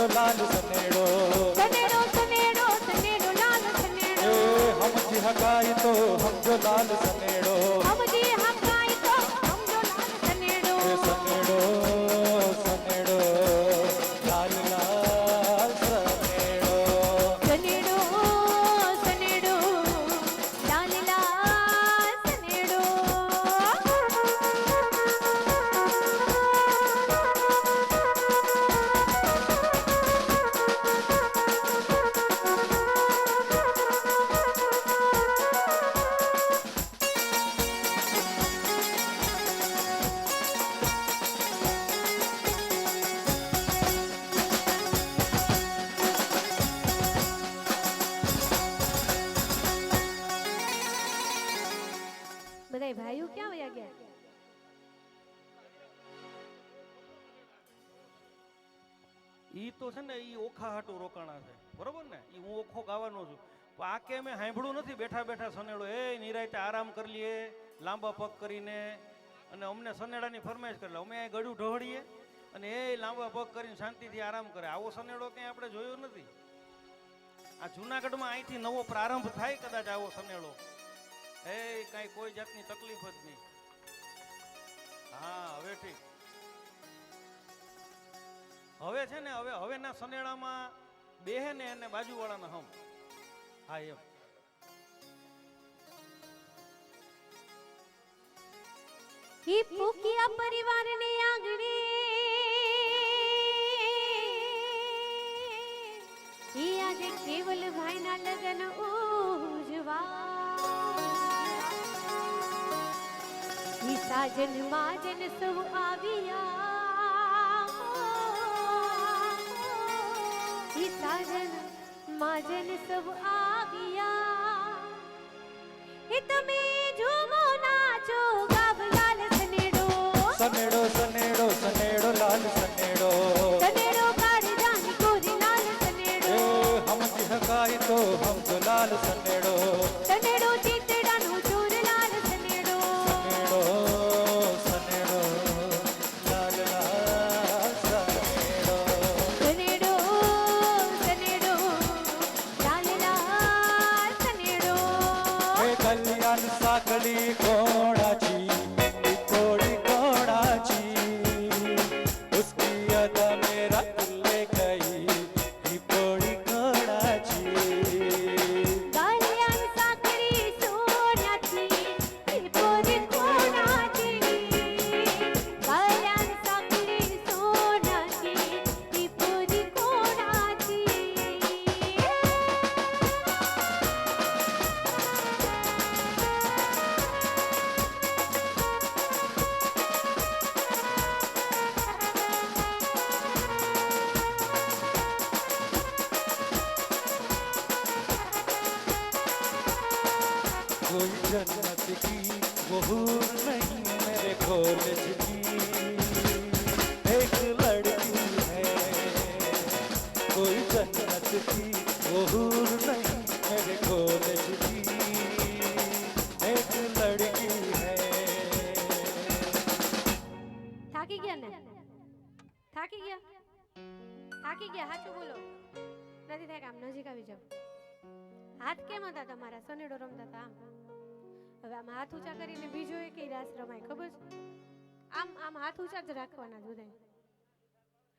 સનેડો લાલ સનેડો સનેડો સનેડો સનેડો લાલ સનેડો સમજી હકાય તો સમજો લાલ સનેડો સમજી હકાય તો સમજો લાલ સનેડો સનેડો સનેડો લાલ લાલ સનેડો સનેડો સનેડો લાલ લાલ સનેડો બધાય ભાઈઓ ક્યાં વયા ગયા? ઈ તો છે ને ઈ ઓખા હાટું રોકાણા છે, બરોબર ને? ઈ હું ઓખો ગાવાનો છું, પણ આ કે મેં સાંભળ્યું નથી. બેઠા બેઠા સનેડો એ નિરાયતે આરામ કરી લઈએ લાંબા પગ કરીને, અને અમને સનેડાની ફરમાઈશ કરે અમે આ ગળું ઢોળીએ અને એ લાંબા પગ કરીને શાંતિથી આરામ કરે. આવો સનેડો ક્યાંય આપણે જોયો નથી. આ જુનાગઢમાં અહીંથી નવો પ્રારંભ થાય કદાચ આવો સનેડો. એ કાંઈ કોઈ જાતની તકલીફ જ નહીં. હા હવે ઠીક. હવે છે ને હવેના સનેડામાં બેહે ને એને બાજુવાળાના હમ. હા એમ. ઈ પૂકિયા પરિવારને આંગણે ઈ આજે કેવલ ભાઈના લગ્ન ઉજવા ઈ સાજન માજન સૌ આવ્યા ઈ સાજન માજન સૌ આવ્યા એ તમે ઝૂમો નાચો ગાવ લાલ સનેડો સનેડો સનેડો સનેડો લાલ સનેડો સનેડો કાઢ જાની કોરી લાલ સનેડો સમજી હકાય તો સમજો લાલ સનેડો સનેડો ચીતડાનો ચોર લાલ સનેડો સનેડો સનેડો લાલ લાલ સનેડો સનેડો સનેડો લાલ લાલ સનેડો કલ્યાણ સાકલી કોણાची कोड़ी कोणाची उसकी अदा मेरा तुल्ले गई ही कोड़ी कोणाची કલ્યાણ સાકરી સોન્યાથી ઈ પોરી કોણાથી કલ્યાણ સાકરી સોન્યાથી ઈ પોરી કોણાથી कोई जन्नत की वो हूर नहीं मेरे कॉलेज की एक लड़की है कोई जन्नत की वो हूर नहीं मेरे कॉलेज की एक लड़की है થાકી ગયા ને થાકી ગયા સાચું બોલો નથી થાય કે આમ નજીક આવી જાવ હાથ કેમ હતા તમારા સનેડો રમતા હતા આમ હવે આમ હાથ ઊંચા કરીને બીજો એક રાસ રમાય ખબર છે આમ આમ હાથ ઊંચા જ રાખવાના બધાય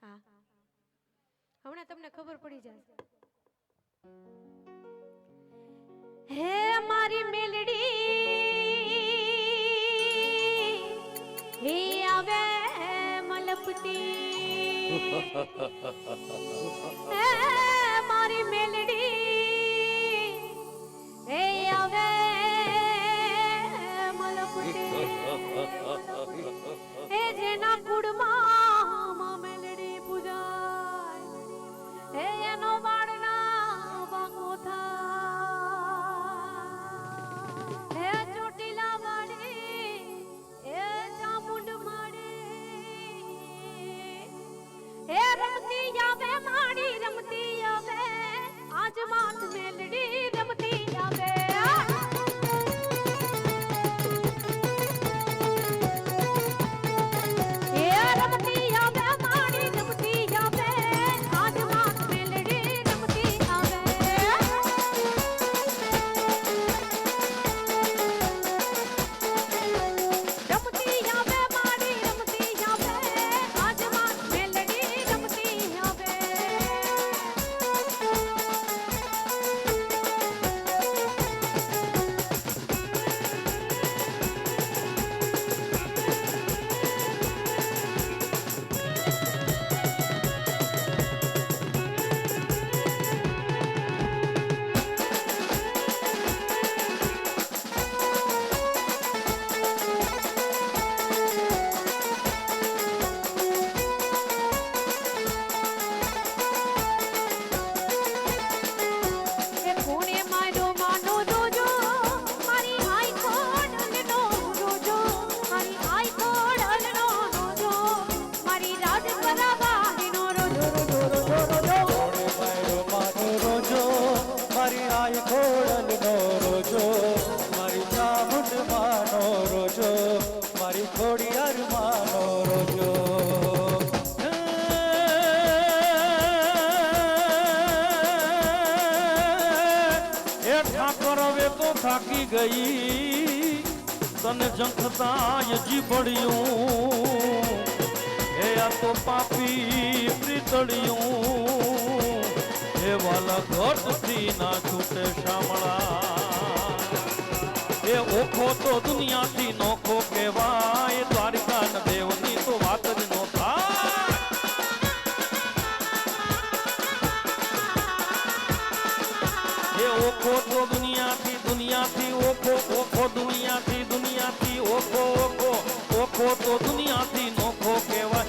હા હમણાં તમને ખબર પડી જશે હે મારી મેલડી હે આવે મલપતી હે મારી મેલડી હે આવે મલપતી હે જેના કુળમાં મેલડી પૂજાય હે એનો વાળના વાંકો થાય હે ચોટીલા વાળી હે ચામુંડ માડી હે રમતી આવે માડી રમતી આવે આજ માત મેલડી રમતી આવે હે રમતી આવે માડી રમતી આવે આજ થાકી ગઈ તને જંખતા જીભડ્યું હે આ તો પાપી પ્રીતળિયું હે વાલા ઘટથી ના છૂટે શામળા એ ઓખો તો દુનિયાથી નોખો કહેવાય દ્વારકા ન દેવની તો વાત જ નો થાય એ ઓખો તો દુનિયાથી ઓખો ઓખો દુનિયાથી ઓખો ઓખો ઓખો તો દુનિયાથી નોખો કહેવાય